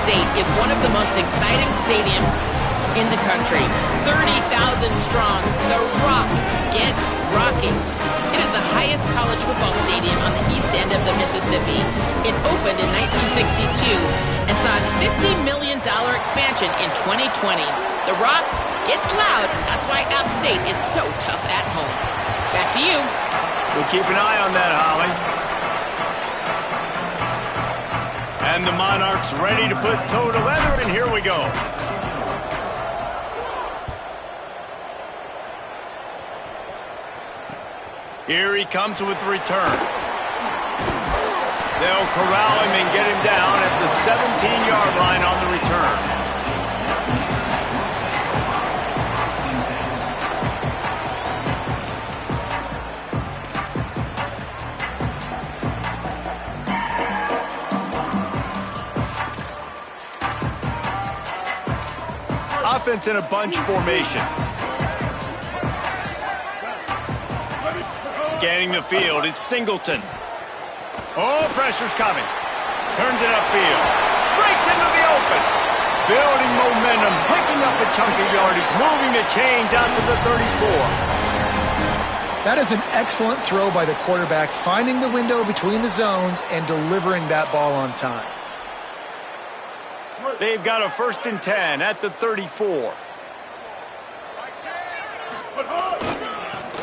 State is one of the most exciting stadiums in the country. 30,000 strong, the Rock gets rocking. It is the highest college football stadium on the east end of the Mississippi. It opened in 1962 and saw a $50 million expansion in 2020. The Rock gets loud. That's why App State is so tough at home. Back to you. We'll keep an eye on that, Holly. And the Monarchs ready to put toe to leather, and here we go. Here he comes with the return. They'll corral him and get him down at the 17-yard line on the return. Offense in a bunch formation. Scanning the field, it's Singleton. Oh, pressure's coming. Turns it upfield. Breaks into the open. Building momentum, picking up a chunk of yardage, moving the chains out to the 34. That is an excellent throw by the quarterback, finding the window between the zones and delivering that ball on time. They've got a 1st and 10 at the 34.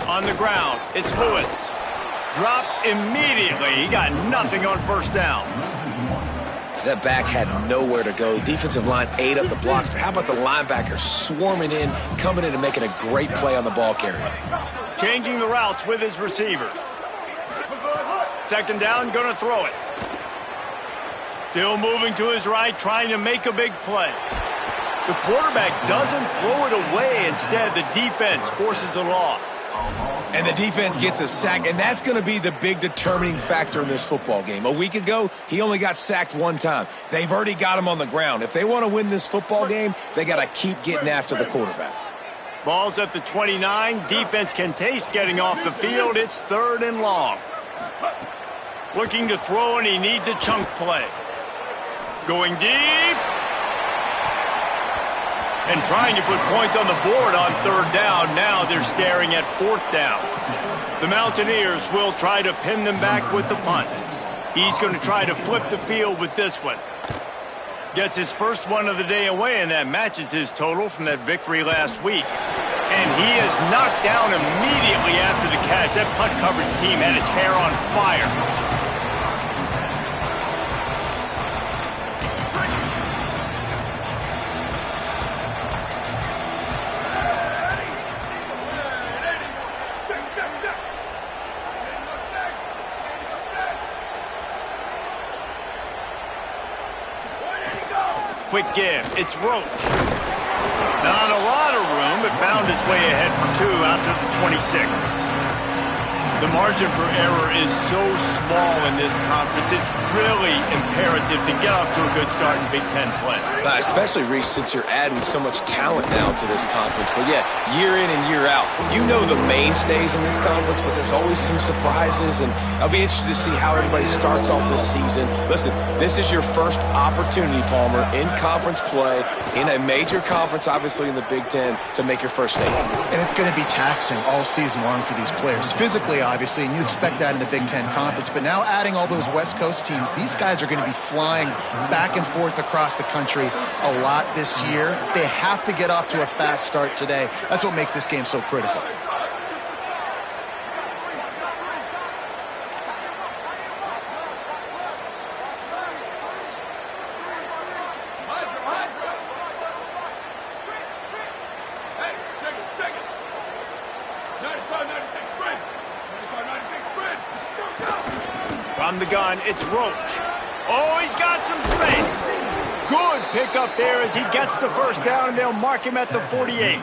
On the ground, it's Lewis. Dropped immediately. He got nothing on 1st down. That back had nowhere to go. Defensive line ate up the blocks, but how about the linebacker swarming in, coming in and making a great play on the ball carrier? Changing the routes with his receivers. 2nd down, gonna throw it. Still moving to his right, trying to make a big play. The quarterback doesn't throw it away. Instead, the defense forces a loss. And the defense gets a sack, and that's going to be the big determining factor in this football game. A week ago, he only got sacked 1 time. They've already got him on the ground. If they want to win this football game, they got to keep getting after the quarterback. Ball's at the 29. Defense can taste getting off the field. It's 3rd and long. Looking to throw, and he needs a chunk play. Going deep. And trying to put points on the board on 3rd down. Now they're staring at 4th down. The Mountaineers will try to pin them back with the punt. He's going to try to flip the field with this one. Gets his first one of the day away, and that matches his total from that victory last week. And he is knocked down immediately after the catch. That punt coverage team had its hair on fire. Quick give. It's Roach. Not a lot of room, but found his way ahead for 2 out to the 26. The margin for error is so small in this conference, it's really imperative to get off to a good start in Big Ten play. Especially, Reese, since you're adding so much talent now to this conference. But yeah, year in and year out, you know the mainstays in this conference, but there's always some surprises, and I'll be interested to see how everybody starts off this season. Listen, this is your first opportunity, Palmer, in conference play, in a major conference, obviously in the Big Ten, to make your first statement. And it's going to be taxing all season long for these players. Physically, obviously, and you expect that in the Big Ten Conference. But now adding all those West Coast teams, these guys are going to be flying back and forth across the country a lot this year. They have to get off to a fast start today. That's what makes this game so critical. From the gun, it's Roach. Oh, he's got some space. Good pickup there as he gets the 1st down, and they'll mark him at the 48.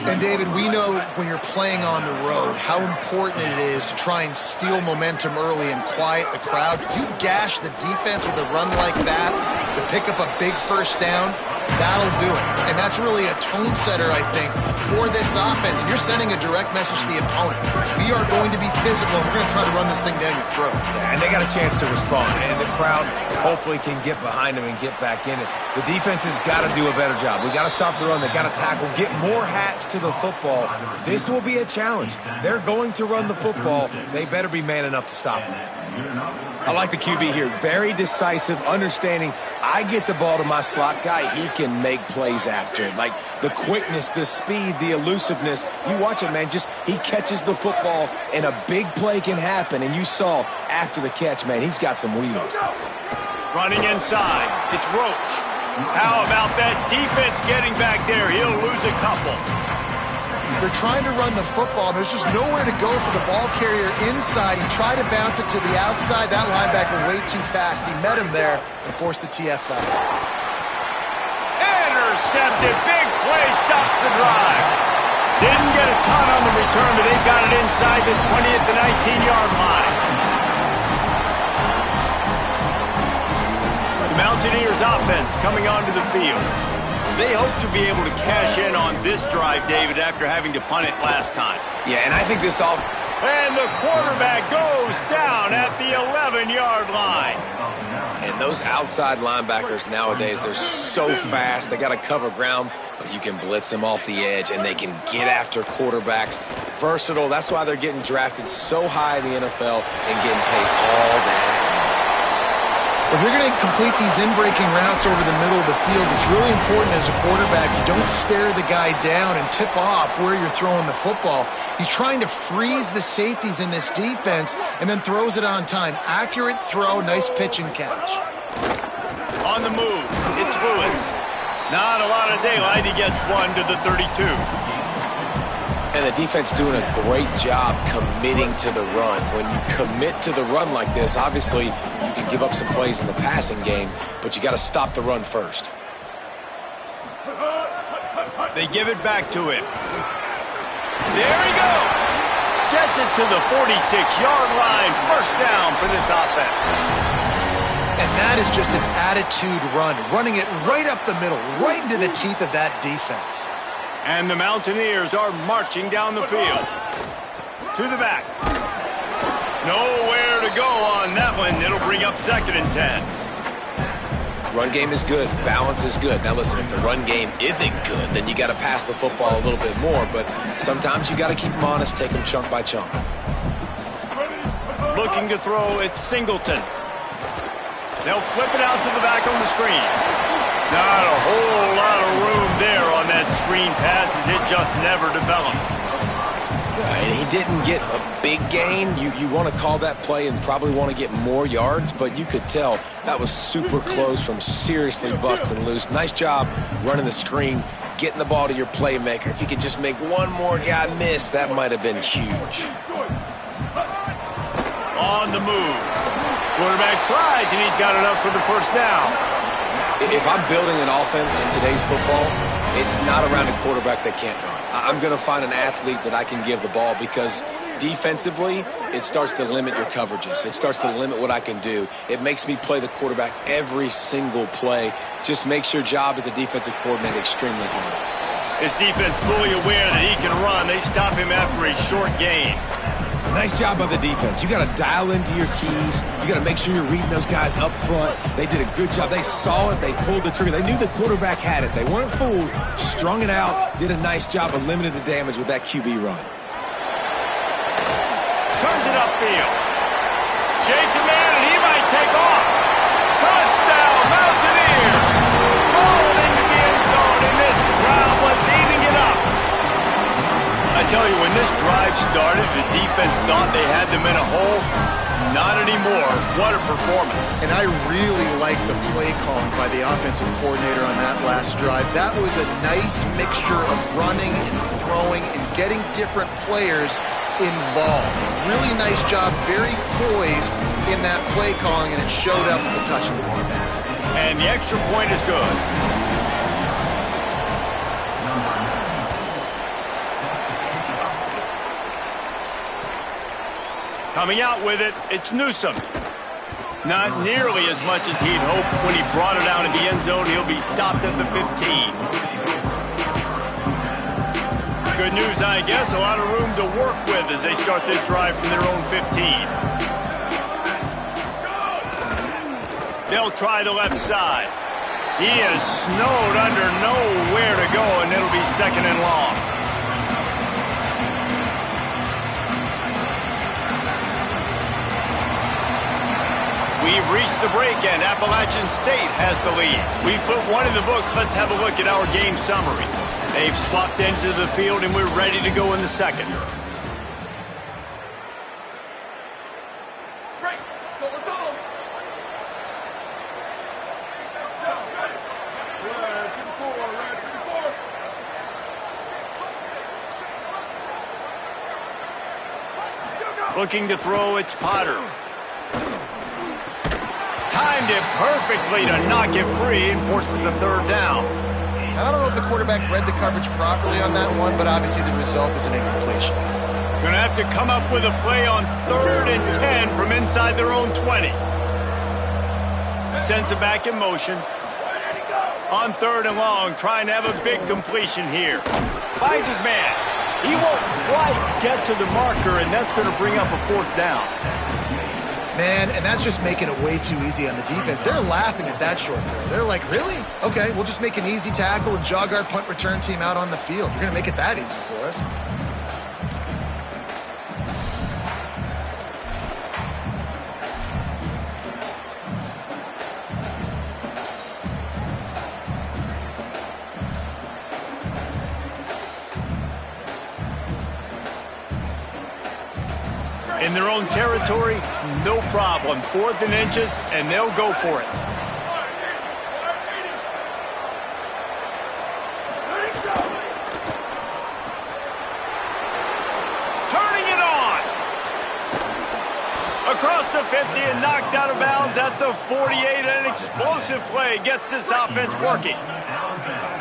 And, David, we know when you're playing on the road how important it is to try and steal momentum early and quiet the crowd. You gash the defense with a run like that to pick up a big 1st down, that'll do it. And that's really a tone setter, I think, for this offense. And you're sending a direct message to the opponent. We are going to be physical, and we're going to try to run this thing down your throat. Yeah, and they got a chance to respond, and the crowd hopefully can get behind them and get back in it. The defense has got to do a better job. We got to stop the run. They got to tackle, get more hats to the football. This will be a challenge. They're going to run the football. They better be man enough to stop them. I like the QB here. Very decisive, understanding I get the ball to my slot guy, he can make plays after it. Like the quickness, the speed, the elusiveness. You watch it, man, just he catches the football and a big play can happen. And you saw after the catch, man, he's got some wheels. Running inside, it's Roach. How about that defense getting back there? He'll lose a couple. They're trying to run the football. There's just nowhere to go for the ball carrier inside. He tried to bounce it to the outside. That linebacker way too fast. He met him there and forced the TFL. Intercepted. Big play stops the drive. Didn't get a ton on the return, but they got it inside the 20 at the 19-yard line. The Mountaineers offense coming onto the field. They hope to be able to cash in on this drive, David, after having to punt it last time. Yeah, and I think this all... And the quarterback goes down at the 11-yard line. And those outside linebackers nowadays, they're so fast. They got to cover ground, but you can blitz them off the edge, and they can get after quarterbacks. Versatile. That's why they're getting drafted so high in the NFL and getting paid all that. If you're going to complete these in-breaking routes over the middle of the field, it's really important as a quarterback you don't stare the guy down and tip off where you're throwing the football. He's trying to freeze the safeties in this defense and then throws it on time. Accurate throw, nice pitch and catch. On the move, it's Lewis. Not a lot of daylight. He gets one to the 32. And the defense doing a great job committing to the run. When you commit to the run like this, obviously you can give up some plays in the passing game, but you got to stop the run first. They give it back to him. There he goes. Gets it to the 46-yard line. First down for this offense. And that is just an attitude run, running it right up the middle, right into the teeth of that defense. And the Mountaineers are marching down the field. To the back. Nowhere to go on that one. It'll bring up 2nd and 10. Run game is good. Balance is good. Now listen, if the run game isn't good, then you got to pass the football a little bit more. But sometimes you got to keep them honest, take them chunk by chunk. Looking to throw, it's Singleton. They'll flip it out to the back on the screen. Not a whole lot of room there on that screen pass as it just never developed. And he didn't get a big gain. You want to call that play and probably want to get more yards, but you could tell that was super close from seriously busting loose. Nice job running the screen, getting the ball to your playmaker. If you could just make one more guy miss, that might have been huge. On the move. Quarterback slides, and he's got enough for the first down. If I'm building an offense in today's football, it's not around a quarterback that can't run. I'm going to find an athlete that I can give the ball because defensively, it starts to limit your coverages. It starts to limit what I can do. It makes me play the quarterback every single play. Just makes your job as a defensive coordinator extremely hard. His defense fully aware that he can run. They stop him after a short gain. Nice job by the defense. You got to dial into your keys. You got to make sure you're reading those guys up front. They did a good job. They saw it. They pulled the trigger. They knew the quarterback had it. They weren't fooled. Strung it out. Did a nice job of limiting the damage with that QB run. Turns it upfield. Shakes a man, and he might take off. Touchdown, Mountaineers. Rolled into the end zone, and this crowd was eating it up. I tell you, when this drive started, the defense thought they had them in a hole. Not anymore. What a performance. And I really like the play calling by the offensive coordinator on that last drive. That was a nice mixture of running and throwing and getting different players involved. Really nice job, very poised in that play calling, and it showed up with the touchdown. And the extra point is good. Coming out with it, it's Newsome. Not nearly as much as he'd hoped when he brought it out of the end zone. He'll be stopped at the 15. Good news, I guess. A lot of room to work with as they start this drive from their own 15. They'll try the left side. He is snowed under, nowhere to go, and it'll be second and long. We've reached the break, and Appalachian State has the lead. We've put one in the books. Let's have a look at our game summary. They've swapped ends of the field, and we're ready to go in the second. Looking to throw, it's Potter. Timed it perfectly to knock it free and forces a third down. I don't know if the quarterback read the coverage properly on that one, but obviously the result is an incompletion. Going to have to come up with a play on 3rd and 10 from inside their own 20. Sends it back in motion. On 3rd and long, trying to have a big completion here. Finds his man. He won't quite get to the marker, and that's going to bring up a 4th down. Man, and that's just making it way too easy on the defense. They're laughing at that short throw. They're like, really? Okay, we'll just make an easy tackle and jog our punt return team out on the field. You're going to make it that easy for us. In their own territory, no problem. 4th and inches, and they'll go for it. Turning it on! Across the 50 and knocked out of bounds at the 48. An explosive play gets this offense working.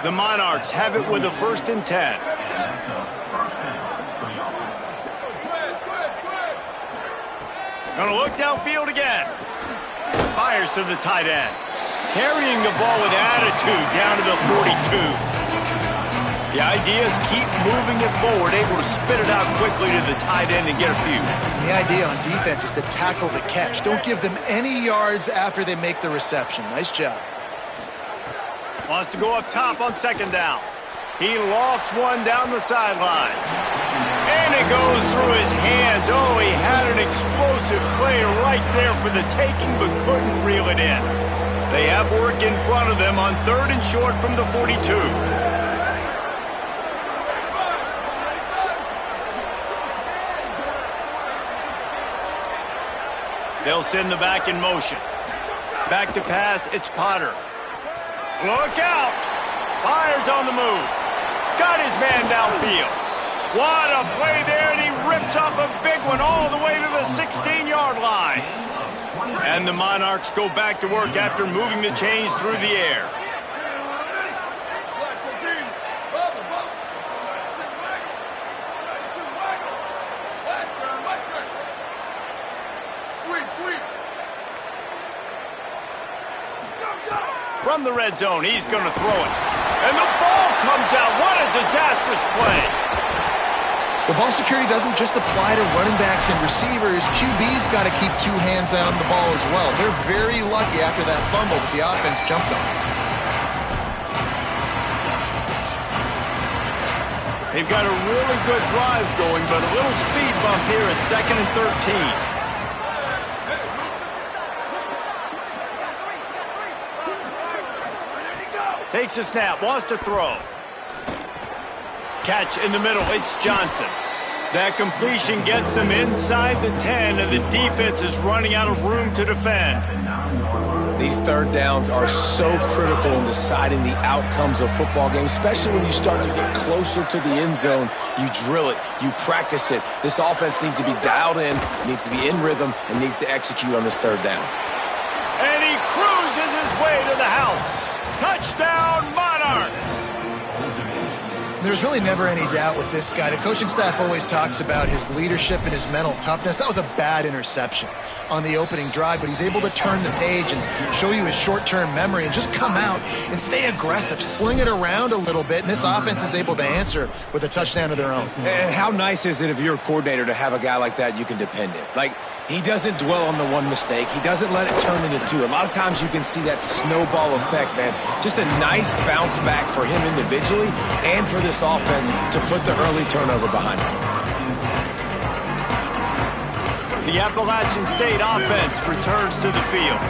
The Monarchs have it with a 1st and 10. Gonna look downfield again. Fires to the tight end. Carrying the ball with attitude down to the 42. The idea is keep moving it forward, able to spit it out quickly to the tight end and get a few. The idea on defense is to tackle the catch. Don't give them any yards after they make the reception. Nice job. Wants to go up top on 2nd down. He lofts one down the sideline. And it goes through his hands. Oh, he had an explosive play right there for the taking, but couldn't reel it in. They have work in front of them on 3rd and short from the 42. They'll send the back in motion. Back to pass, it's Potter. Look out! Fires on the move. Got his man downfield. What a play there, and he rips off a big one all the way to the 16-yard line. And the Monarchs go back to work after moving the chains through the air. From the red zone, he's going to throw it. And the ball comes out. What a disastrous play. The ball security doesn't just apply to running backs and receivers. QB's got to keep 2 hands on the ball as well. They're very lucky after that fumble that the offense jumped on. They've got a really good drive going, but a little speed bump here at 2nd and 13. Takes a snap, wants to throw. Catch in the middle, it's Johnson. That completion gets them inside the 10, and the defense is running out of room to defend. These 3rd downs are so critical in deciding the outcomes of football games, especially when you start to get closer to the end zone. You drill it, you practice it. This offense needs to be dialed in, needs to be in rhythm, and needs to execute on this 3rd down. And he cruises his way to the house. Touchdown, Monarchs! There's really never any doubt with this guy. The coaching staff always talks about his leadership and his mental toughness. That was a bad interception on the opening drive, but he's able to turn the page and show you his short-term memory and just come out and stay aggressive, sling it around a little bit, and this offense is able to answer with a touchdown of their own. And how nice is it if you're a coordinator to have a guy like that you can depend on? Like, he doesn't dwell on the one mistake. He doesn't let it turn into two. A lot of times you can see that snowball effect, man. Just a nice bounce back for him individually and for this offense to put the early turnover behind him. The Appalachian State offense returns to the field.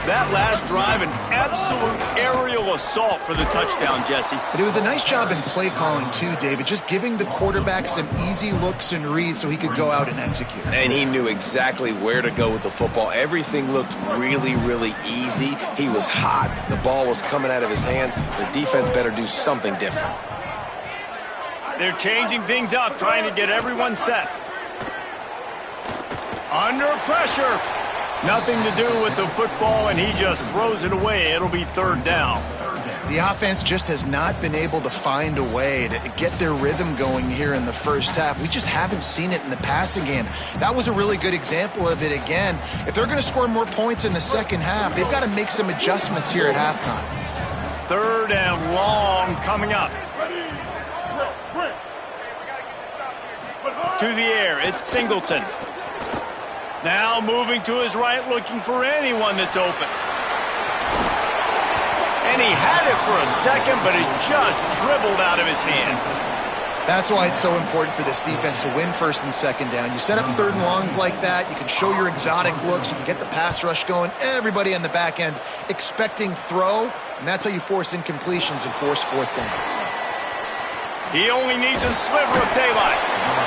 That last drive, an absolute aerial assault for the touchdown, Jesse. But it was a nice job in play calling too, David, just giving the quarterback some easy looks and reads so he could go out and execute. And he knew exactly where to go with the football. Everything looked really, really easy. He was hot. The ball was coming out of his hands. The defense better do something different. They're changing things up, trying to get everyone set. Under pressure. Nothing to do with the football, and he just throws it away. It'll be third down. The offense just has not been able to find a way to get their rhythm going here in the first half. We just haven't seen it in the passing game. That was a really good example of it again. If they're going to score more points in the second half, they've got to make some adjustments here at halftime. Third and long coming up. To the air, it's Singleton. Now moving to his right, looking for anyone that's open. And he had it for a second, but it just dribbled out of his hands. That's why it's so important for this defense to win first and second down. You set up third and longs like that, you can show your exotic looks, you can get the pass rush going, everybody on the back end expecting throw, and that's how you force incompletions and force fourth downs. He only needs a sliver of daylight.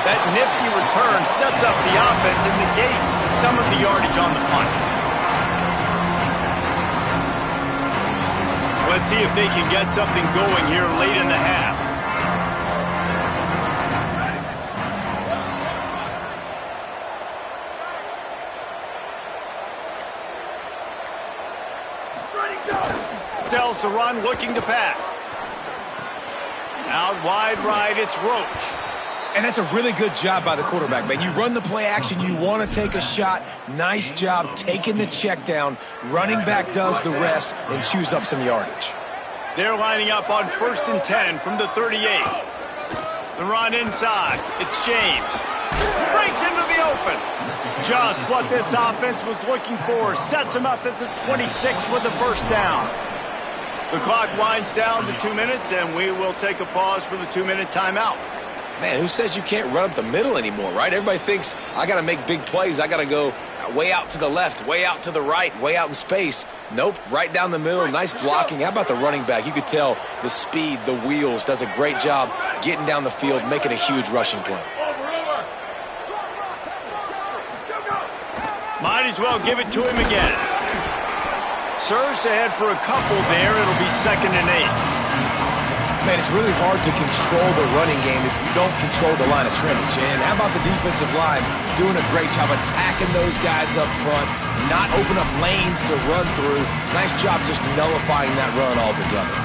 That nifty return sets up the offense and negates some of the yardage on the punt. Let's see if they can get something going here late in the half. Sells to run, looking to pass. Out wide right, it's Roach. And that's a really good job by the quarterback, man. You run the play action, you want to take a shot. Nice job taking the check down. Running back does the rest and chews up some yardage. They're lining up on 1st and 10 from the 38. The run inside. It's James. Breaks into the open. Just what this offense was looking for. Sets him up at the 26 with the first down. The clock winds down to 2 minutes, and we will take a pause for the 2-minute timeout. Man, who says you can't run up the middle anymore, right? Everybody thinks I got to make big plays. I got to go way out to the left, way out to the right, way out in space. Nope, right down the middle, nice blocking. How about the running back? You could tell the speed, the wheels, does a great job getting down the field, making a huge rushing play. Might as well give it to him again. Surged ahead for a couple there. It'll be 2nd and 8. Man, it's really hard to control the running game if you don't control the line of scrimmage. And how about the defensive line doing a great job attacking those guys up front, not open up lanes to run through. Nice job just nullifying that run altogether.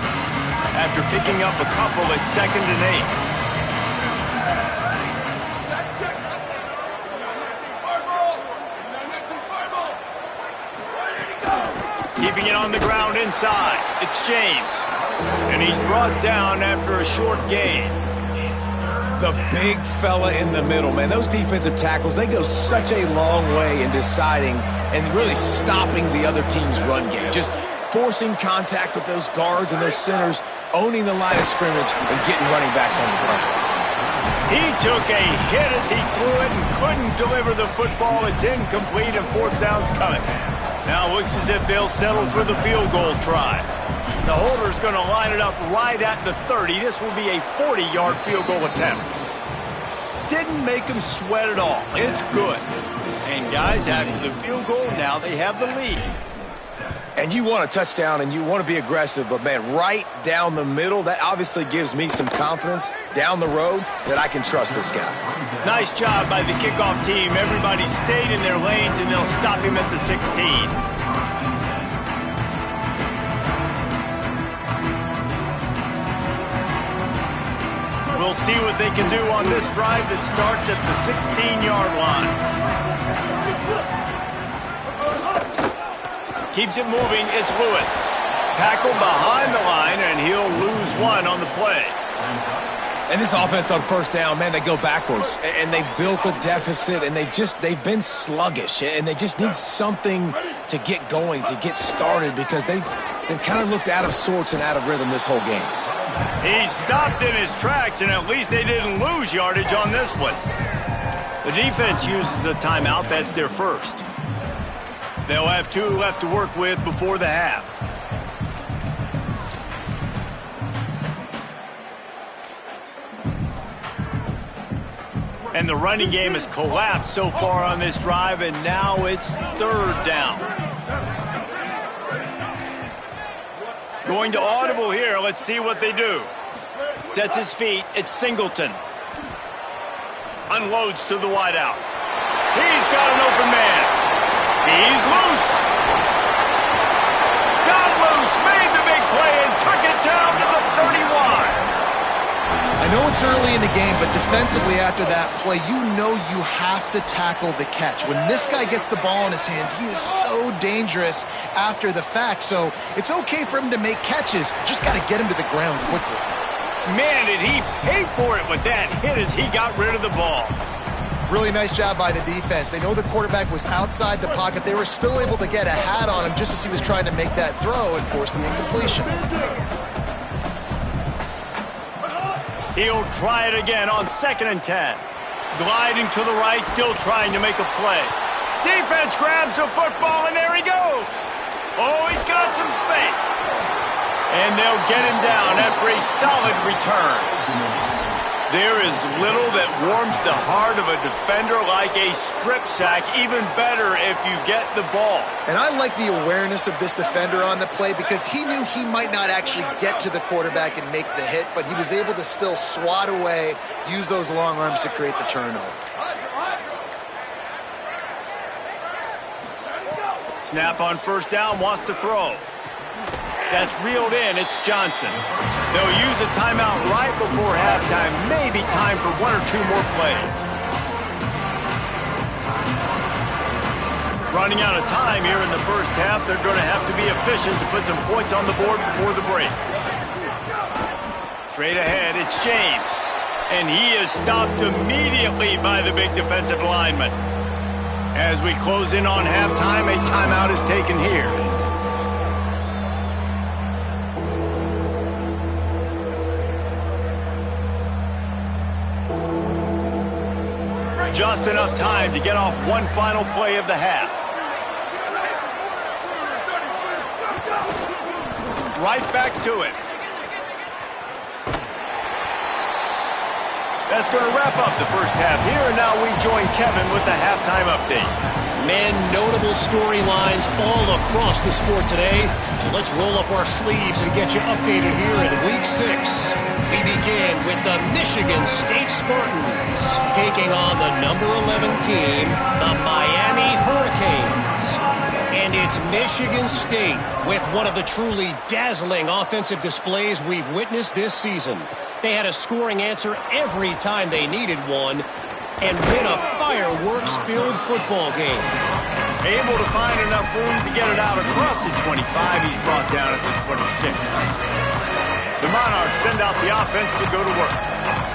After picking up a couple, it's 2nd and 8. Keeping it on the ground inside. It's James. And he's brought down after a short gain. The big fella in the middle, man. Those defensive tackles, they go such a long way in deciding and really stopping the other team's run game. Just forcing contact with those guards and those centers, owning the line of scrimmage, and getting running backs on the ground. He took a hit as he threw it and couldn't deliver the football. It's incomplete and 4th down's coming. Now looks as if they'll settle for the field goal try. The holder's going to line it up right at the 30. This will be a 40-yard field goal attempt. Didn't make him sweat at all. It's good. And guys, after the field goal, now they have the lead. And you want a touchdown and you want to be aggressive, but man, right down the middle, that obviously gives me some confidence down the road that I can trust this guy. Nice job by the kickoff team. Everybody stayed in their lanes, and they'll stop him at the 16. we'll see what they can do on this drive that starts at the 16-yard line. Keeps it moving, it's Lewis. Tackled behind the line, and he'll lose one on the play. And this offense on first down, man, they go backwards. And they built a deficit, and they've been sluggish. And they just need something to get going, to get started, because they've kind of looked out of sorts and out of rhythm this whole game. He stopped in his tracks, and at least they didn't lose yardage on this one. The defense uses a timeout. That's their first. They'll have 2 left to work with before the half. And the running game has collapsed so far on this drive, and now it's third down. Going to audible here. Let's see what they do. Sets his feet. It's Singleton. Unloads to the wideout. He's got an open man. He's loose. Got loose. Made the big play and took it down to the 31. I know it's early in the game, but defensively after that play, you know you have to tackle the catch. When this guy gets the ball in his hands, he is so dangerous after the fact. So it's okay for him to make catches. Just got to get him to the ground quickly. Man, did he pay for it with that hit as he got rid of the ball. Really nice job by the defense. They know the quarterback was outside the pocket. They were still able to get a hat on him just as he was trying to make that throw and force the incompletion. He'll try it again on 2nd and 10. Gliding to the right, still trying to make a play. Defense grabs the football, and there he goes. Oh, he's got some space. And they'll get him down after a solid return. There is little that warms the heart of a defender like a strip sack, even better if you get the ball. And I like the awareness of this defender on the play because he knew he might not actually get to the quarterback and make the hit, but he was able to still swat away, use those long arms to create the turnover. Snap on first down, wants to throw. That's reeled in, it's Johnson. They'll use a timeout right before halftime, maybe time for 1 or 2 more plays. Running out of time here in the first half, they're going to have to be efficient to put some points on the board before the break. Straight ahead, it's James. And he is stopped immediately by the big defensive lineman. As we close in on halftime, a timeout is taken here. Just enough time to get off one final play of the half. Right back to it. That's going to wrap up the first half here, and now we join Kevin with the halftime update. Man, notable storylines all across the sport today. So let's roll up our sleeves and get you updated here in Week 6. We begin with the Michigan State Spartans taking on the number 11 team, the Miami Hurricanes. And it's Michigan State with one of the truly dazzling offensive displays we've witnessed this season. They had a scoring answer every time they needed one and win a fireworks-filled football game. Able to find enough room to get it out across the 25. He's brought down at the 26. The Monarchs send out the offense to go to work.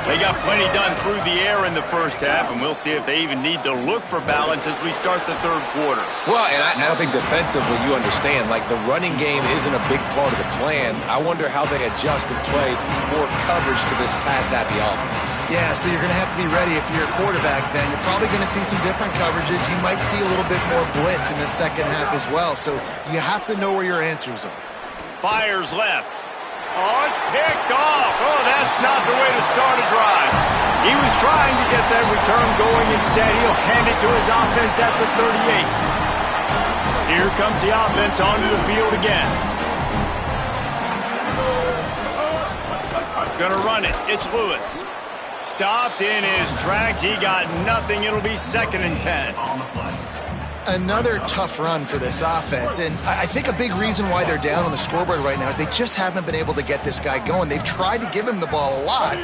They got plenty done through the air in the first half, and we'll see if they even need to look for balance as we start the third quarter. Well, and I don't think defensively you understand, like the running game isn't a big part of the plan. I wonder how they adjust and play more coverage to this pass-happy offense. Yeah, so you're going to have to be ready if you're a quarterback then. You're probably going to see some different coverages. You might see a little bit more blitz in the second half as well, so you have to know where your answers are. Fires left. Oh, it's picked off. Oh, that's not the way to start a drive. He was trying to get that return going. Instead, he'll hand it to his offense at the 38. Here comes the offense onto the field again. Gonna run it. It's Lewis. Stopped in his tracks. He got nothing. It'll be 2nd and 10. Another tough run for this offense, and I think a big reason why they're down on the scoreboard right now is they just haven't been able to get this guy going. They've tried to give him the ball a lot,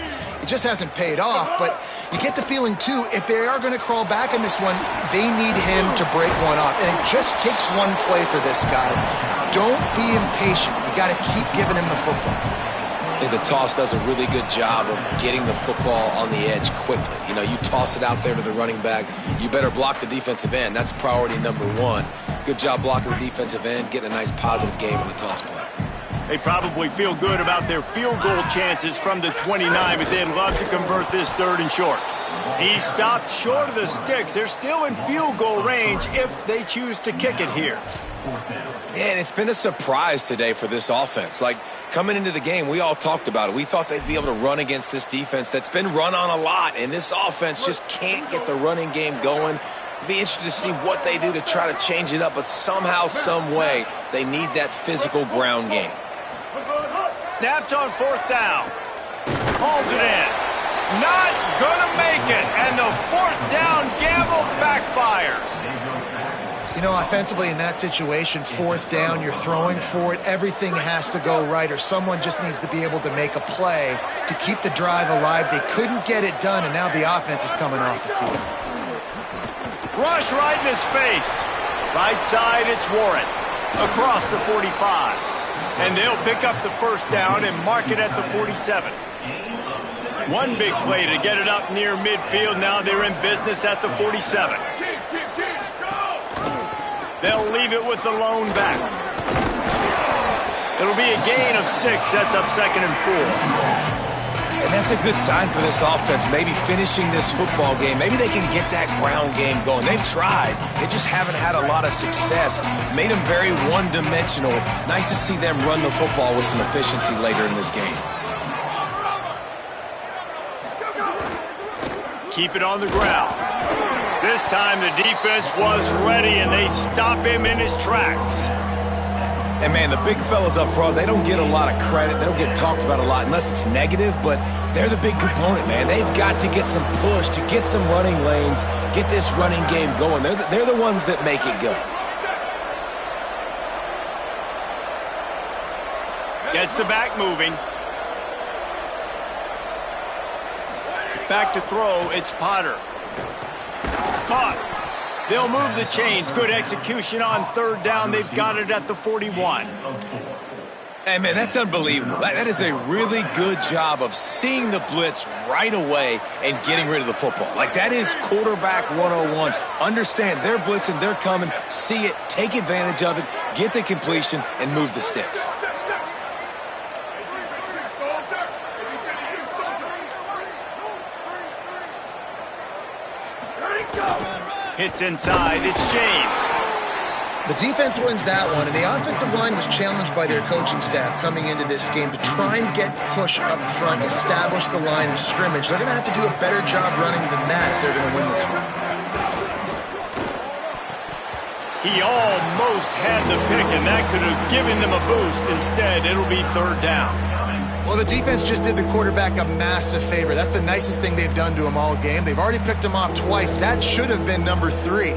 It just hasn't paid off, but you get the feeling, too, if they are going to crawl back in this one, they need him to break one off. And it just takes one play for this guy. Don't be impatient. You got to keep giving him the football. I think the toss does a really good job of getting the football on the edge quickly. You know, you toss it out there to the running back, you better block the defensive end. That's priority number one. Good job blocking the defensive end, getting a nice positive game on the toss play. They probably feel good about their field goal chances from the 29, but they'd love to convert this 3rd and short. He stopped short of the sticks. They're still in field goal range if they choose to kick it here. Yeah, and it's been a surprise today for this offense. Like, coming into the game, we all talked about it. We thought they'd be able to run against this defense that's been run on a lot, and this offense just can't get the running game going. Be interested to see what they do to try to change it up, but somehow, some way, they need that physical ground game. Snapped on 4th down. Hauls it in. Not gonna make it, and the 4th down gamble backfires. You know, offensively in that situation, 4th down, you're throwing for it. Everything has to go right, or someone just needs to be able to make a play to keep the drive alive. They couldn't get it done, and now the offense is coming off the field. Rush right in his face. Right side, it's Warren. Across the 45. And they'll pick up the 1st down and mark it at the 47. One big play to get it up near midfield. Now they're in business at the 47. They'll leave it with the lone back. It'll be a gain of 6. That's up 2nd and 4. And that's a good sign for this offense, maybe finishing this football game. Maybe they can get that ground game going. They've tried. They just haven't had a lot of success. Made them very one-dimensional. Nice to see them run the football with some efficiency later in this game. Keep it on the ground. This time the defense was ready, and they stop him in his tracks. And, man, the big fellas up front, they don't get a lot of credit. They don't get talked about a lot unless it's negative, but they're the big component, man. They've got to get some push, to get some running lanes, get this running game going. They're the ones that make it go. Gets the back moving. Back to throw, it's Potter. Caught. They'll move the chains. Good execution on 3rd down. They've got it at the 41. Hey, man, that's unbelievable. That is a really good job of seeing the blitz right away and getting rid of the football. Like, that is quarterback 101. Understand they're blitzing, they're coming, see it, take advantage of it, get the completion, and move the sticks. Hits inside, it's James. The defense wins that one, and the offensive line was challenged by their coaching staff coming into this game to try and get push up front, establish the line of scrimmage. They're going to have to do a better job running than that if they're going to win this one. He almost had the pick, and that could have given them a boost. Instead, it'll be 3rd down. Well, the defense just did the quarterback a massive favor. That's the nicest thing they've done to him all game. They've already picked him off twice. That should have been number 3.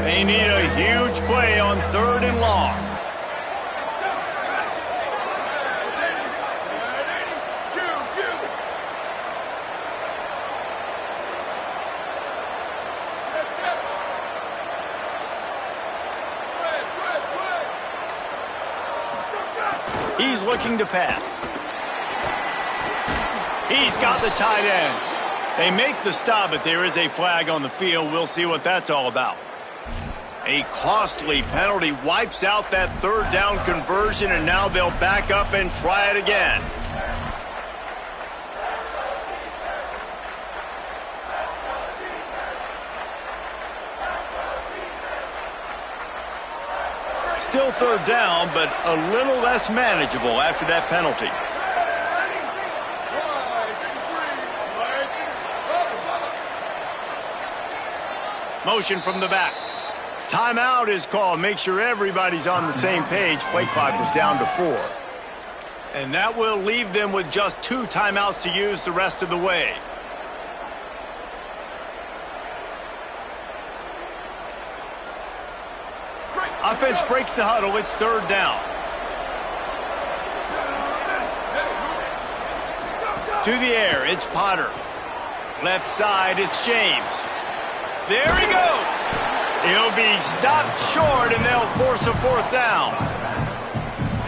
They need a huge play on 3rd and long. He's looking to pass. He's got the tight end. They make the stop, but there is a flag on the field. We'll see what that's all about. A costly penalty wipes out that 3rd down conversion, and now they'll back up and try it again. Still 3rd down, but a little less manageable after that penalty. Motion from the back. Timeout is called. Make sure everybody's on the same page. Play clock was down to 4. And that will leave them with just 2 timeouts to use the rest of the way. Offense breaks the huddle. It's 3rd down. To the air, it's Potter. Left side, it's James. There he goes. He'll be stopped short, and they'll force a fourth down.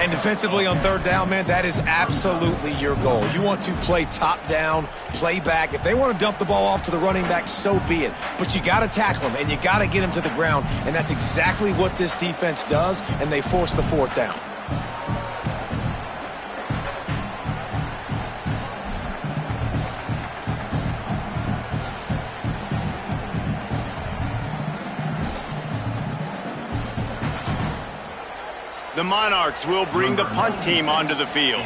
And defensively on third down, man, that is absolutely your goal. You want to play top down, play back. If they want to dump the ball off to the running back, so be it. But you got to tackle them, and you got to get them to the ground. And that's exactly what this defense does, and they force the fourth down. The Monarchs will bring the punt team onto the field.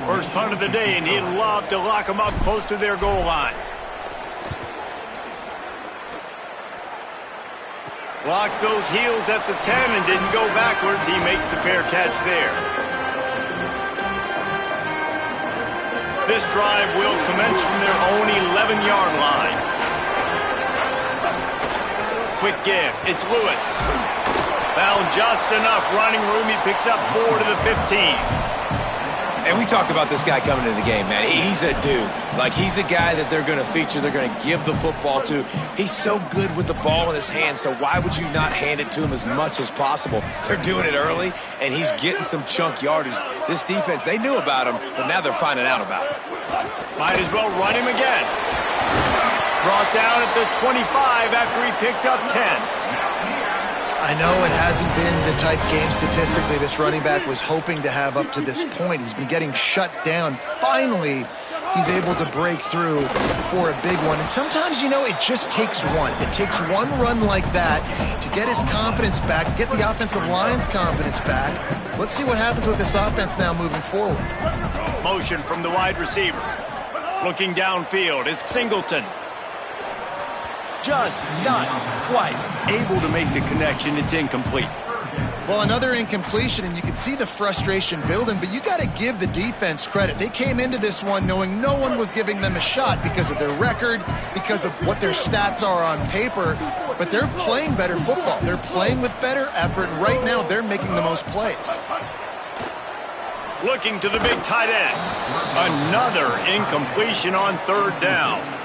First punt of the day, and he'd love to lock them up close to their goal line. Locked those heels at the 10 and didn't go backwards. He makes the fair catch there. This drive will commence from their own 11-yard line. Quick give. It's Lewis. Found just enough running room. He picks up 4 to the 15. And we talked about this guy coming into the game, man. He's a dude. Like, he's a guy that they're going to feature, they're going to give the football to. He's so good with the ball in his hand, so why would you not hand it to him as much as possible? They're doing it early, and he's getting some chunk yardage. This defense, they knew about him, but now they're finding out about it. Might as well run him again. Brought down at the 25 after he picked up 10. I know it hasn't been the type game statistically this running back was hoping to have up to this point. He's been getting shut down. Finally, he's able to break through for a big one. And sometimes, you know, it just takes one. It takes one run like that to get his confidence back, to get the offensive line's confidence back. Let's see what happens with this offense now moving forward. Motion from the wide receiver. Looking downfield, it's Singleton. Just not quite able to make the connection. It's incomplete. Well, another incompletion, and you can see the frustration building, but you got to give the defense credit. They came into this one knowing no one was giving them a shot because of their record, because of what their stats are on paper, but they're playing better football. They're playing with better effort, and right now they're making the most plays. Looking to the big tight end. Another incompletion on third down.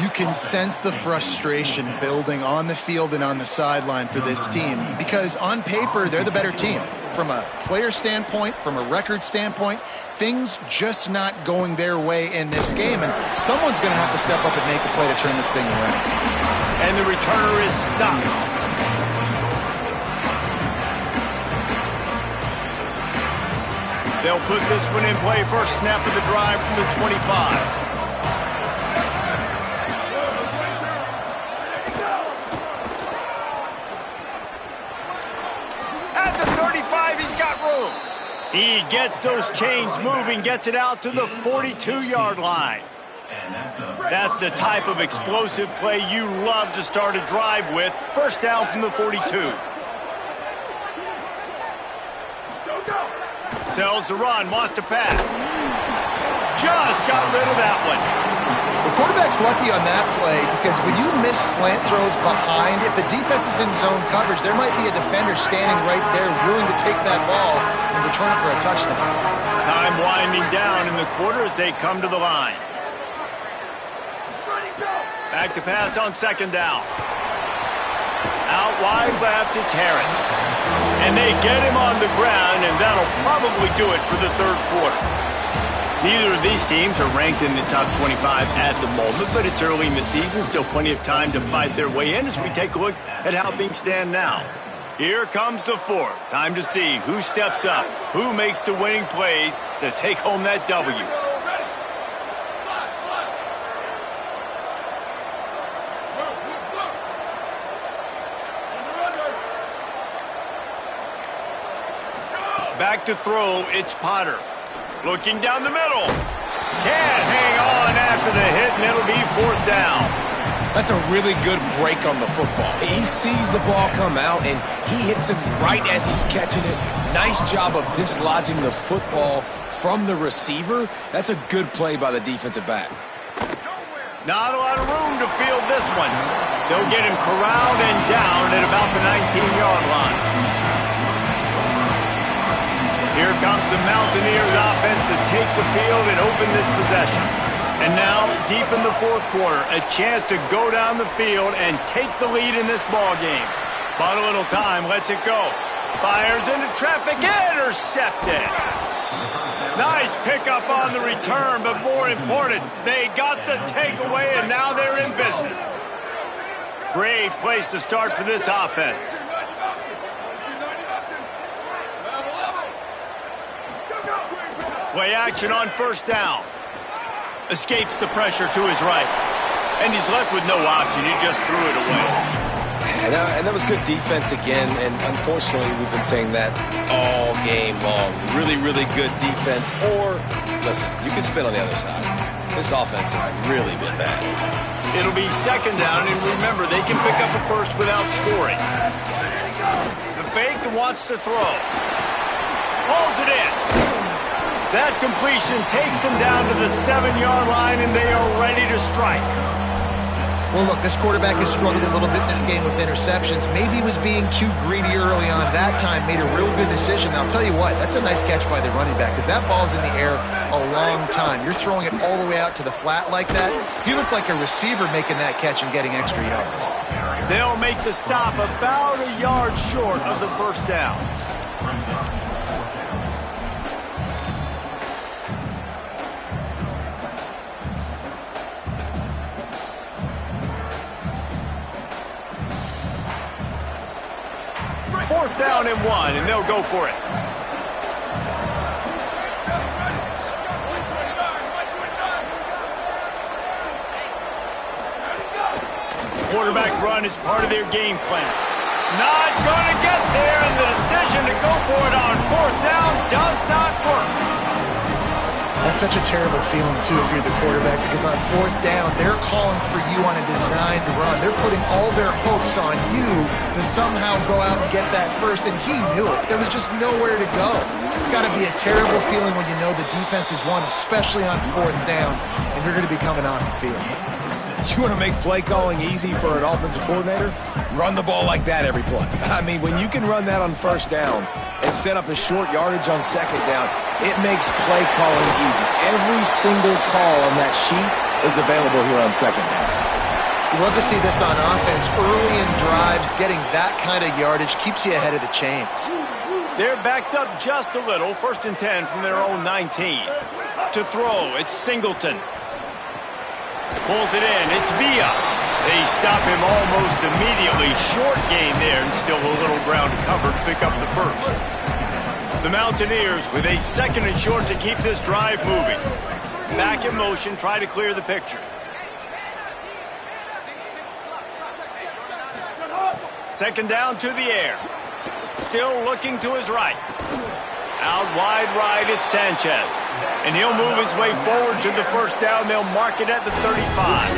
You can sense the frustration building on the field and on the sideline for this team because on paper, they're the better team. From a player standpoint, from a record standpoint, things just not going their way in this game, and someone's going to have to step up and make a play to turn this thing around. And the returner is stopped. They'll put this one in play. First snap of the drive from the 25. He gets those chains moving, gets it out to the 42-yard line. That's the type of explosive play you love to start a drive with. First down from the 42. Sells the run, wants to pass. Just got rid of that one. The quarterback's lucky on that play because when you miss slant throws behind, if the defense is in zone coverage, there might be a defender standing right there willing to take that ball and return it for a touchdown. Time winding down in the quarter as they come to the line. Back to pass on second down. Out wide left, it's Harris. And they get him on the ground, and that'll probably do it for the third quarter. Neither of these teams are ranked in the top 25 at the moment, but it's early in the season, still plenty of time to fight their way in as we take a look at how things stand now. Here comes the fourth. Time to see who steps up, who makes the winning plays to take home that W. Back to throw, it's Potter. Looking down the middle. Can't hang on after the hit, and it'll be fourth down. That's a really good break on the football. He sees the ball come out, and he hits him right as he's catching it. Nice job of dislodging the football from the receiver. That's a good play by the defensive back. Not a lot of room to field this one. They'll get him corralled and down at about the 19-yard line. Here comes the Mountaineers offense to take the field and open this possession. And now, deep in the fourth quarter, a chance to go down the field and take the lead in this ball game. But a little time, lets it go. Fires into traffic, intercepted. Nice pickup on the return, but more important, they got the takeaway, and now they're in business. Great place to start for this offense. Play action on first down. Escapes the pressure to his right. And he's left with no option. He just threw it away. And that was good defense again, and unfortunately we've been saying that all game long. Really, really good defense. Or, listen, you can spin on the other side. This offense has really been bad. It'll be second down, and remember, they can pick up a first without scoring. The fake wants to throw. Pulls it in. That completion takes them down to the 7-yard line, and they are ready to strike. Well, look, this quarterback has struggled a little bit in this game with interceptions. Maybe he was being too greedy early on. That time made a real good decision. Now, I'll tell you what, that's a nice catch by the running back because that ball's in the air a long time. You're throwing it all the way out to the flat like that. He looked like a receiver making that catch and getting extra yards. They'll make the stop about a yard short of the first down. Fourth down and 1, and they'll go for it. Quarterback run is part of their game plan. Not going to get there, and the decision to go for it on fourth down does not work. That's such a terrible feeling, too, if you're the quarterback, because on fourth down, they're calling for you on a designed run. They're putting all their hopes on you to somehow go out and get that first, and he knew it. There was just nowhere to go. It's got to be a terrible feeling when you know the defense has won, especially on fourth down, and you're going to be coming off the field. You want to make play calling easy for an offensive coordinator? Run the ball like that every play. I mean, when you can run that on first down and set up a short yardage on second down, it makes play calling easy. Every single call on that sheet is available here on second down. You love to see this on offense. Early in drives, getting that kind of yardage keeps you ahead of the chains. They're backed up just a little. First and 10 from their own 19. To throw, it's Singleton. Pulls it in, it's Villa. They stop him almost immediately. Short gain there, and still a little ground to cover to pick up the first. The Mountaineers with a second and short to keep this drive moving. Back in motion, try to clear the picture. Second down to the air. Still looking to his right. Out wide right, it's Sanchez. And he'll move his way forward to the first down. They'll mark it at the 35.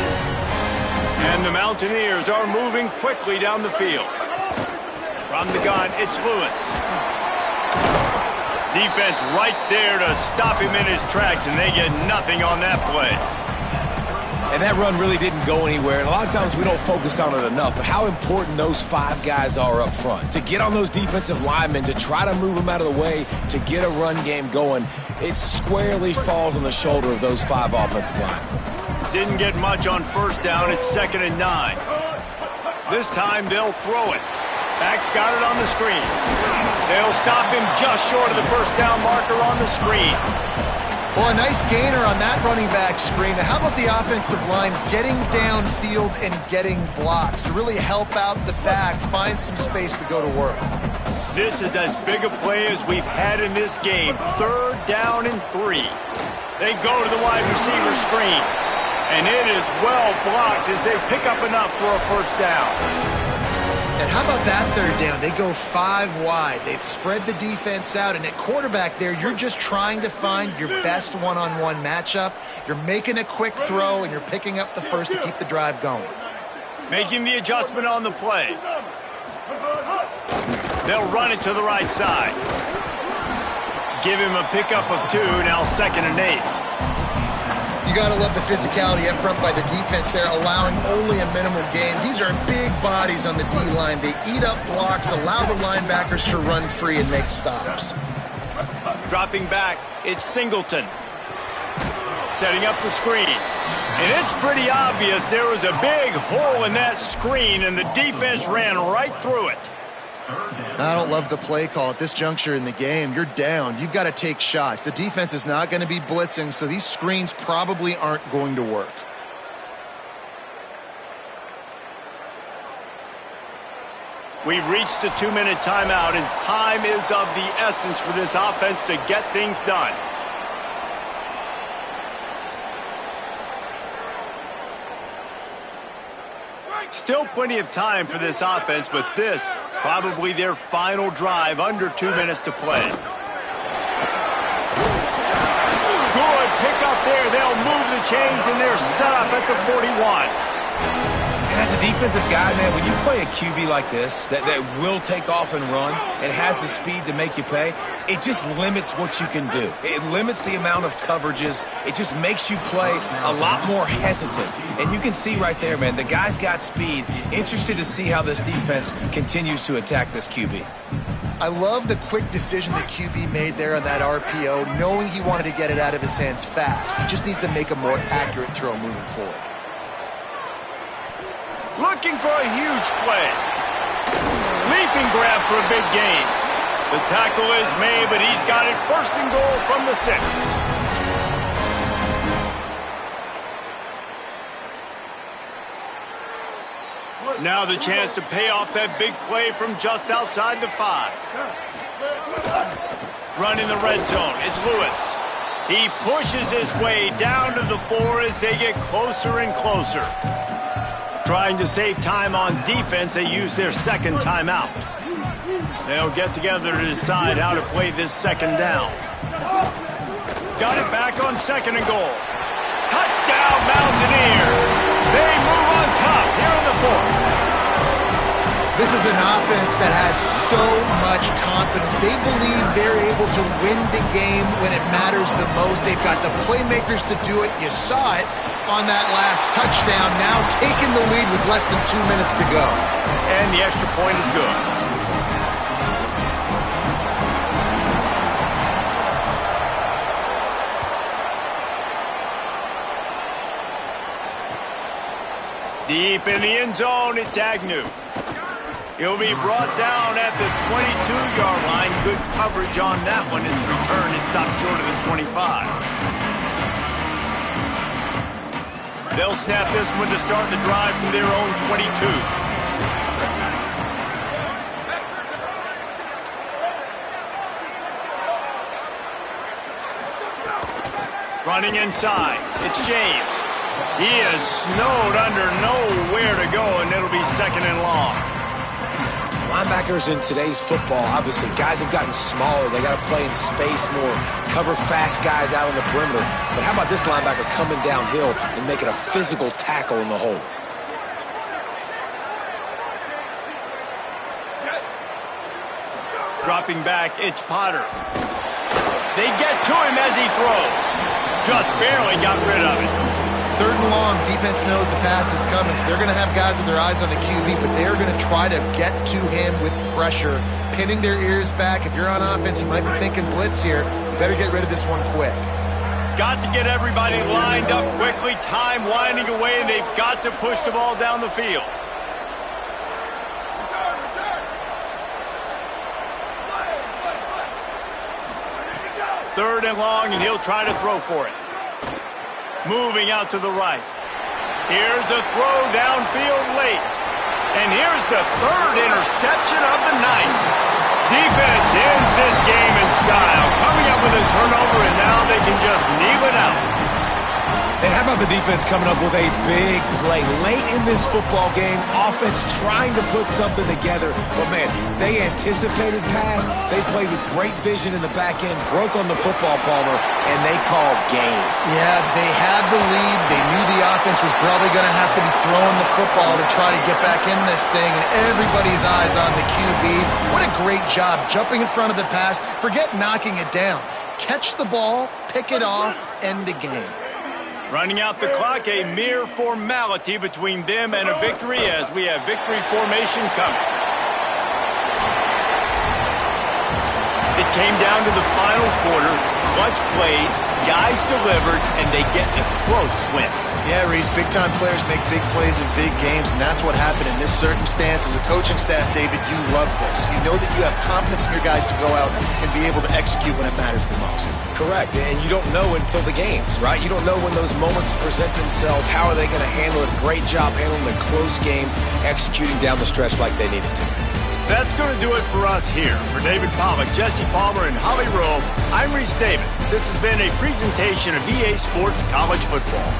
And the Mountaineers are moving quickly down the field. From the gun, it's Lewis. Defense right there to stop him in his tracks, and they get nothing on that play. And that run really didn't go anywhere, and a lot of times we don't focus on it enough, but how important those 5 guys are up front. To get on those defensive linemen, to try to move them out of the way, to get a run game going, it squarely falls on the shoulder of those 5 offensive linemen. Didn't get much on first down. It's second and 9. This time they'll throw it. Back's got it on the screen. They'll stop him just short of the first down marker on the screen. Well, a nice gainer on that running back screen. Now, how about the offensive line getting downfield and getting blocks to really help out the back, find some space to go to work? This is as big a play as we've had in this game. Third down and 3. They go to the wide receiver screen. And it is well blocked as they pick up enough for a first down. And how about that third down? They go 5 wide. They've spread the defense out. And at quarterback there, you're just trying to find your best one-on-one matchup. You're making a quick throw, and you're picking up the first to keep the drive going. Making the adjustment on the play. They'll run it to the right side. Give him a pickup of 2, now second and 8. You got to love the physicality up front by the defense there, allowing only a minimal gain. These are big bodies on the D-line. They eat up blocks, allow the linebackers to run free and make stops. Dropping back, it's Singleton. setting up the screen. And it's pretty obvious there was a big hole in that screen, and the defense ran right through it. I don't love the play call at this juncture in the game. You're down. You've got to take shots. The defense is not going to be blitzing, so these screens probably aren't going to work. We've reached the 2-minute timeout, and time is of the essence for this offense to get things done. Still plenty of time for this offense, but this probably their final drive, under 2 minutes to play. Good pick up there. They'll move the chains, and they're set up at the 41. And as a defensive guy, man, when you play a QB like this that will take off and run and has the speed to make you pay, it just limits what you can do. It limits the amount of coverages. It just makes you play a lot more hesitant. And you can see right there, man, the guy's got speed. Interested to see how this defense continues to attack this QB. I love the quick decision the QB made there on that RPO, knowing he wanted to get it out of his hands fast. He just needs to make a more accurate throw moving forward. Looking for a huge play. Leaping grab for a big gain. The tackle is made, but he's got it first and goal from the 6. Now the chance to pay off that big play from just outside the 5. Run in the red zone. It's Lewis. He pushes his way down to the 4 as they get closer and closer. Trying to save time on defense, they use their second timeout. They'll get together to decide how to play this second down. Got it back on second and goal. Touchdown, Mountaineers! They move on top here in the 4th. This is an offense that has so much confidence. They believe they're able to win the game when it matters the most. They've got the playmakers to do it. You saw it on that last touchdown. Now taking the lead with less than 2 minutes to go. And the extra point is good. Deep in the end zone, it's Agnew. He'll be brought down at the 22-yard line. Good coverage on that one. His return is stopped short of the 25. They'll snap this one to start the drive from their own 22. Running inside, it's James. He is snowed under, nowhere to go, and it'll be second and long. Linebackers in today's football, obviously, guys have gotten smaller. They got to play in space more, cover fast guys out on the perimeter. But how about this linebacker coming downhill and making a physical tackle in the hole? Dropping back, it's Potter. They get to him as he throws. Just barely got rid of it. Third and long, defense knows the pass is coming, so they're going to have guys with their eyes on the QB, but they're going to try to get to him with pressure, pinning their ears back. If you're on offense, you might be thinking blitz here. You better get rid of this one quick. Got to get everybody lined up quickly. Time winding away, and they've got to push the ball down the field. Third and long, and he'll try to throw for it. Moving out to the right. Here's a throw downfield late. And here's the third interception of the night. Defense ends this game in style. Coming up with a turnover, and now they can just kneel it out. And how about the defense coming up with a big play late in this football game? Offense trying to put something together. But, man, they anticipated pass. They played with great vision in the back end, broke on the football, Palmer, and they called game. Yeah, they had the lead. They knew the offense was probably going to have to be throwing the football to try to get back in this thing, and everybody's eyes on the QB. What a great job jumping in front of the pass. Forget knocking it down. Catch the ball, pick it off, end the game. Running out the clock, a mere formality between them and a victory as we have victory formation coming. It came down to the final quarter, clutch plays, Guys delivered, and they get a close win. Yeah, Reese, big-time players make big plays in big games, and that's what happened in this circumstance. As a coaching staff, David, you love this. You know that you have confidence in your guys to go out and be able to execute when it matters the most. Correct, and you don't know until the games, right? You don't know when those moments present themselves. How are they going to handle it? Great job handling the close game, executing down the stretch like they needed to. That's going to do it for us here. For David Pollack, Jesse Palmer, and Holly Rowe, I'm Reese Davis. This has been a presentation of EA Sports College Football.